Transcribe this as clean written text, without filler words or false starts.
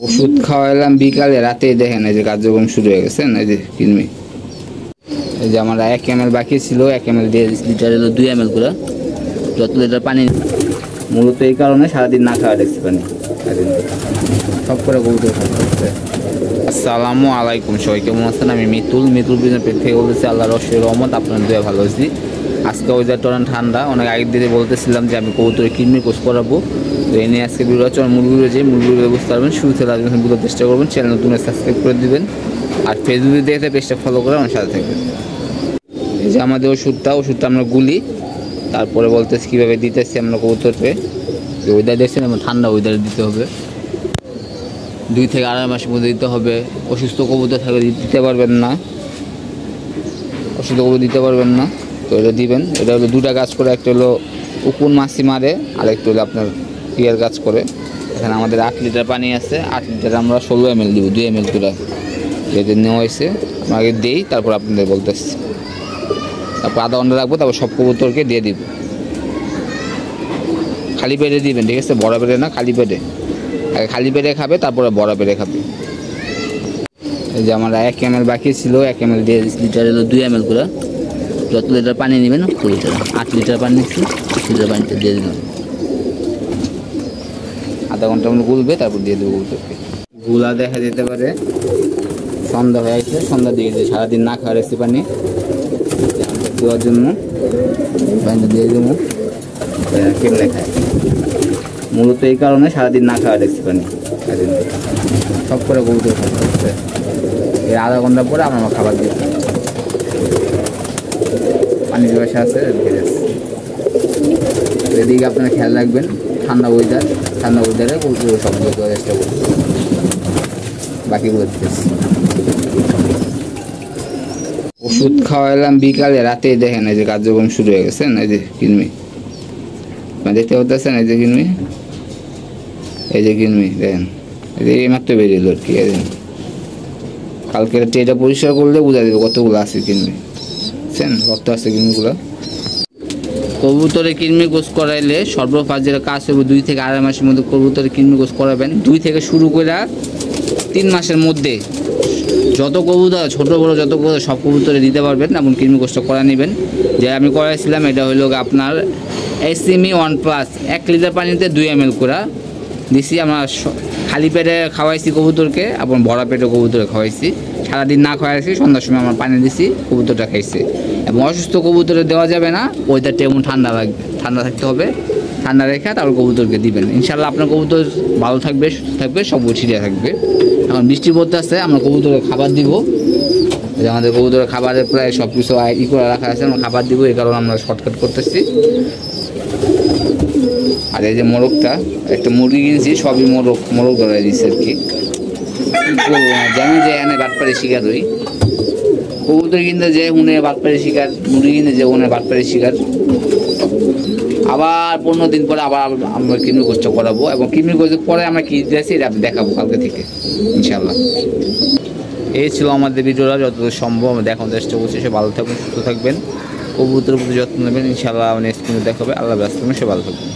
ওষুধ খাওয়াইলাম বিকালে, রাতেই দেখেন এই যে কার্যক্রম শুরু হয়ে গেছে। এই যে কিনমি, এই যে আমার 1 ml বাকি ছিল, 1 ml দিয়ে লিটার হলো 2 ml করে, যত লিটার পানি। মূলত এই কারণে সারাদিন না খাওয়া দেখছি পানি, সব করে কবুতর খাচ্ছে। আসসালামু আলাইকুম, সবাই কেমন আছেন? আমি মিতুল বিজনেস পেজ থেকে বলতেছি। আল্লাহর অশেষ রহমত, আপনার দয়া ভালো আছি। আজকে ওয়েদারটা অনেক ঠান্ডা। অনেক আগের দিকে বলতেছিলাম যে আমি কবুতরের কিডনি কোর্স করাবো, তো এই নিয়ে আজকে ভিডিও হচ্ছে। মুরগিগুলো যে মুরগিগুলো বুঝতে পারবেন, শুরু থেকে আজকে ভিডিও চেষ্টা করবেন। চ্যানেল নতুন সাবস্ক্রাইব করে দিবেন, আর ফেসবুকে দেখে পেজটা ফলো করে আমার সাথে থাকবেন। এই যে আমাদের ওষুধটা আমরা গুলি, তারপরে বলতেছি কীভাবে দিতেছি আমরা কবুতরকে। ওয়েদার দেখছেন, এবং ঠান্ডা ওয়েদারে দিতে হবে, 2 থেকে 2.5 মাসের মধ্যে দিতে হবে। অসুস্থ কবুতর থাকলে দিতে পারবেন না, তো এটা দিবেন। এটা হলো 2টা কাজ করে, একটা হলো উকুন মাছি মারে, আর একটা হলো আপনার ইয়ার কাজ করে। এখানে আমাদের 8 লিটার পানি আছে, 8 লিটার আমরা 16 ml দিব, 2 ml করে যেটা নেওয়া হয়েছে। আমরা আগে দিই, তারপর আপনাদের বলতেছি। তারপর আধা ঘন্টা রাখবো, তারপর সব কবুতরকে দিয়ে দিব। খালি পেটে দিবেন, ঠিক আছে? বড় পেটে না, খালি পেটে। আগে খালি পেটে খাবে, তারপরে বড় পেটে খাবে। এই যে আমার 1 ml বাকি ছিল, 1 ml দিয়ে লিটার হলো 2 ml করে, যত লিটার পানি নেবেন 8 লিটার পানি নিচ্ছি, 8 লিটার পানিতে দিয়ে দিলাম। আধা ঘন্টা মতো গুলবে, তারপর দিয়ে দেবো কবুতরকে। গুলা দেখা যেতে পারে সন্ধ্যা হয়ে আসছে, সন্ধ্যার দিকে যে সারাদিন না খাওয়া রেখেছি পানি দেওয়ার জন্য পানিটা দিয়ে দেবো। কেমনে খায়, মূলত এই কারণে সারাদিন না খাওয়া রেখেছি পানি, সব করে কবুতর খাচ্ছে। এর আধা ঘন্টা পরে আমরা খাবার দিই, পানির ব্যবসা আছে, রেখে যাচ্ছে। এদিকে আপনারা খেয়াল রাখবেন, ঠান্ডা ওয়েদারে কবুতর সব দেওয়ার চেষ্টা করবেন। বাকিগুলো দিতেছি। ওষুধ খাওয়াইলাম বিকালে, রাতেই দেখেন এই যে কার্যক্রম শুরু হয়ে গেছে। এই যে কিনমি, দেখতে পাচ্ছেন? এই যে কিনমি দেখেন, এই মাত্র বেরিয়েছিল আর কি। কালকে এটা পরিষ্কার করলে বোঝা যাবে কতগুলো আছে কিনমি, বুঝছেন? কত আছে কিনমিগুলো। কবুতরে কৃমি কোষ করাইলে সর্বপ্রথম যেটা কাজ হবে, 2 থেকে 2.5 মাসের মধ্যে কবুতরে কৃমি কোষ করাবেন। 2 থেকে শুরু করে 3 মাসের মধ্যে যত কবুতর, ছোটো বড়ো যত কবুতর, সব কবুতরে দিতে পারবেন, এমন কৃমি কোষটা করা নেবেন। যে আমি করাইছিলাম, এটা হলো আপনার SME 1+, 1 লিটার পানিতে 2 ml করে দিছি। আমরা খালি পেটে খাওয়াইছি কবুতরকে, এবং ভরা পেটে কবুতরে খাওয়াইছি। সারাদিন না খাওয়াইছি, সন্ধ্যার সময় আমরা পানি দিছি, কবুতরটা খাইছে। এবং অসুস্থ কবুতরে দেওয়া যাবে না, ওয়েদারটা এমন ঠান্ডা থাকতে হবে। ঠান্ডা রেখে তারপর কবুতরকে দিবেন। ইনশাল্লাহ আপনার কবুতর ভালো থাকবে, সুস্থ থাকবে, সব ঠিকঠাক থাকবে। এখন বৃষ্টি পড়তে আসছে, আমরা কবুতরের খাবার দিব। আমাদের কবুতরের খাবারের প্রায় সব কিছু করে রাখা আছে, আমরা খাবার দিব। এই কারণে আমরা শর্টকাট করতেছি। আর এই যে মোরগটা, একটা মুরগি কিনছি, সবই মোরগ ধরে দিচ্ছে আর কি। যেন যে এনে বাটপাড়ি শিকার হই, কবুতর কিনতে যে উনে বাটপাড়ি শিকার, মুরগি কিনতে যে উনে বাটপাড়ি শিকার। আবার 15 দিন পরে আবার আমরা কৃমি কোষটা করাবো, এবং কৃমি কোষের পরে আমরা কী দিয়েছি এটা দেখাবো কালকে থেকে ইনশাল্লাহ। এই ছিল আমাদের ভিডিওটা, যতদূর সম্ভব আমরা দেখানোর চেষ্টা করছি। সে ভালো থাকবেন, সুস্থ থাকবেন, কবুতরের প্রতি যত্ন নেবেন। ইনশাল্লাহ নেক্সট ভিডিও দেখাবে। আল্লাহ ব্যস্ত, সে ভালো থাকবেন।